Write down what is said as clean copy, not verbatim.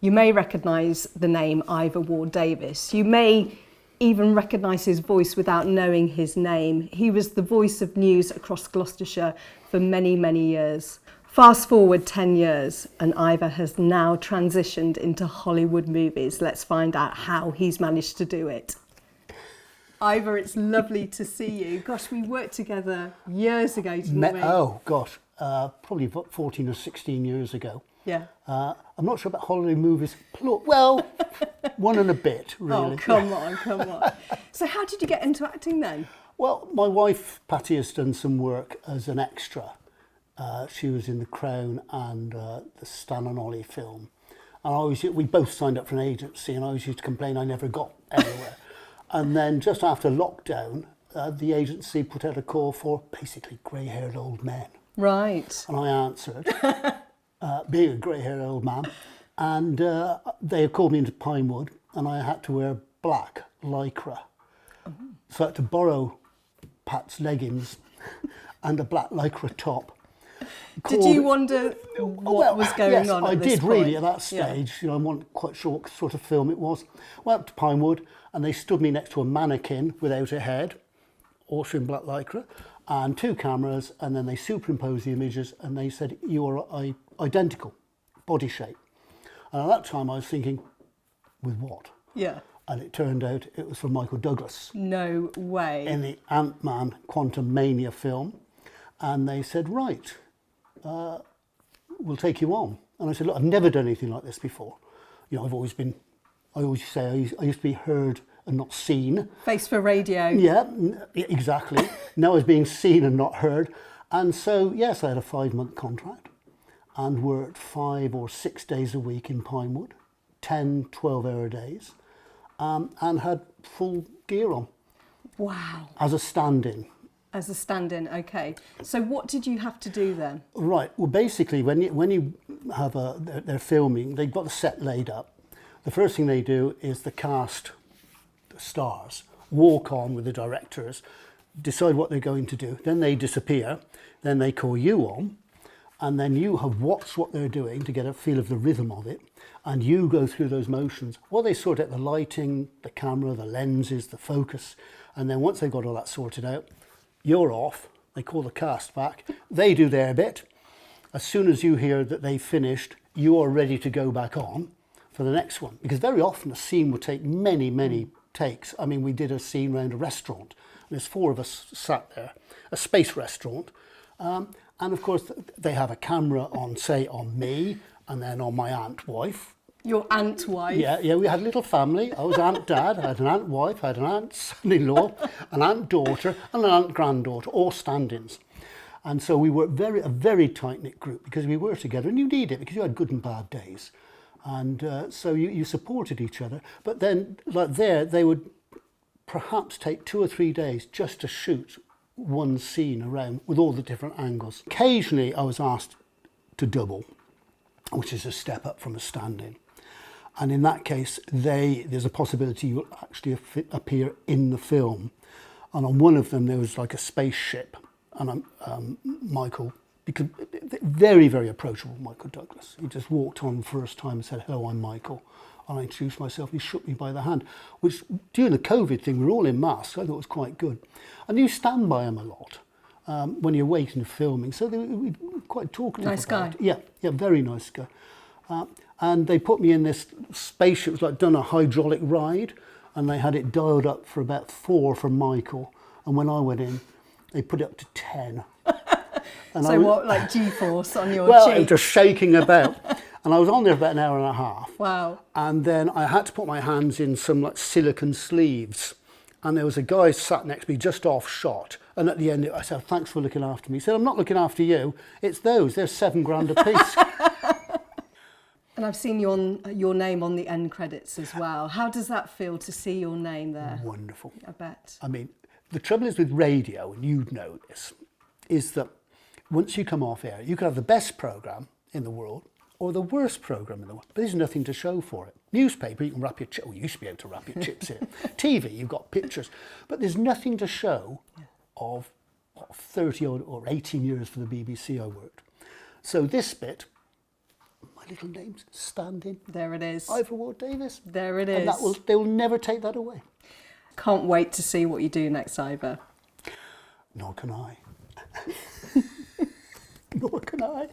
You may recognise the name Ivor Ward Davies. You may even recognise his voice without knowing his name. He was the voice of news across Gloucestershire for many, many years. Fast forward 10 years and Ivor has now transitioned into Hollywood movies. Let's find out how he's managed to do it. Ivor, it's lovely to see you. Gosh, we worked together years ago, didn't we? Oh, gosh, probably 14 or 16 years ago. Yeah. I'm not sure about Hollywood movies. Well, one and a bit, really. Oh, come on. So how did you get into acting then? Well, my wife, Patty, has done some work as an extra. She was in The Crown and the Stan and Ollie film. And we both signed up for an agency, and I always used to complain I never got anywhere. And then just after lockdown, the agency put out a call for basically grey-haired old men. Right. And I answered, being a grey-haired old man. And they had called me into Pinewood, and I had to wear black lycra. So I had to borrow Pat's leggings and a black lycra top. Did you wonder what was going on at this point? I did really at that stage. Yeah. You know, I'm not quite sure what sort of film it was. Went up to Pinewood and they stood me next to a mannequin without a head, also in black lycra, and 2 cameras, and then they superimposed the images and they said, you are identical, body shape. And at that time I was thinking, with what? Yeah. And it turned out it was from Michael Douglas. No way. In the Ant-Man Quantum Mania film. And they said, right, we'll take you on. And I said, look, I've never done anything like this before. You know, I always say I used to be heard and not seen. Face for radio. Yeah, exactly. Now I was being seen and not heard. And so, yes, I had a 5-month contract and worked 5 or 6 days a week in Pinewood, 10, 12-hour days, and had full gear on. Wow. As a stand-in. As a stand-in, okay. So what did you have to do then? Right. Well, basically, when you have they're filming, they've got the set laid up. The first thing they do is the cast, the stars, walk on with the directors, decide what they're going to do. Then they disappear. Then they call you on, and then you have watched what they're doing to get a feel of the rhythm of it, and you go through those motions. Well, they sort out the lighting, the camera, the lenses, the focus, and then once they've got all that sorted out, you're off. They call the cast back. They do their bit. As soon as you hear that they've finished, you are ready to go back on for the next one. Because very often a scene will take many, many takes. I mean, we did a scene around a restaurant. And there's 4 of us sat there, a space restaurant. And of course, they have a camera on, say, on me, and then on my aunt wife. Your aunt wife? Yeah, we had a little family. I was aunt dad, I had an aunt wife, I had an aunt son-in-law, an aunt daughter, and an aunt granddaughter, all stand-ins. And so we were a very tight-knit group because we were together, and you need it because you had good and bad days. And so you supported each other. But then, like they would perhaps take 2 or 3 days just to shoot one scene around with all the different angles. Occasionally, I was asked to double, which is a step up from a stand-in. And in that case, there's a possibility you'll actually appear in the film. And on one of them, there was like a spaceship. And Michael, because very, very approachable, Michael Douglas. He just walked on the first time and said, hello, I'm Michael. And I introduced myself and he shook me by the hand, which during the COVID thing, we were all in masks. I thought it was quite good. And you stand by him a lot when you're waiting for filming. So they were quite talkative. Nice guy. Yeah, very nice guy. And they put me in this spaceship. It was like done a hydraulic ride, and they had it dialed up for about 4 from Michael. And when I went in, they put it up to 10. And so what, like G-force on your cheek? Well, it was just shaking about. And I was on there about an hour and a half. Wow. And then I had to put my hands in some like silicone sleeves. And there was a guy sat next to me just off shot. And at the end, I said, thanks for looking after me. He said, I'm not looking after you. It's those. They're $7,000 a piece. And I've seen your name on the end credits as well. How does that feel to see your name there? Wonderful. I bet. I mean, the trouble is with radio, and you'd know this, is that once you come off air, you can have the best programme in the world or the worst programme in the world, but there's nothing to show for it. Newspaper, you can wrap your chips, well, you used to be able to wrap your chips in. TV, you've got pictures, but there's nothing to show of 30 or 18 years for the BBC I worked. So this bit, my my little name's standing. There it is. Ivor Ward Davies. There it is. And they will never take that away. Can't wait to see what you do next, Ivor. Nor can I. Nor can I.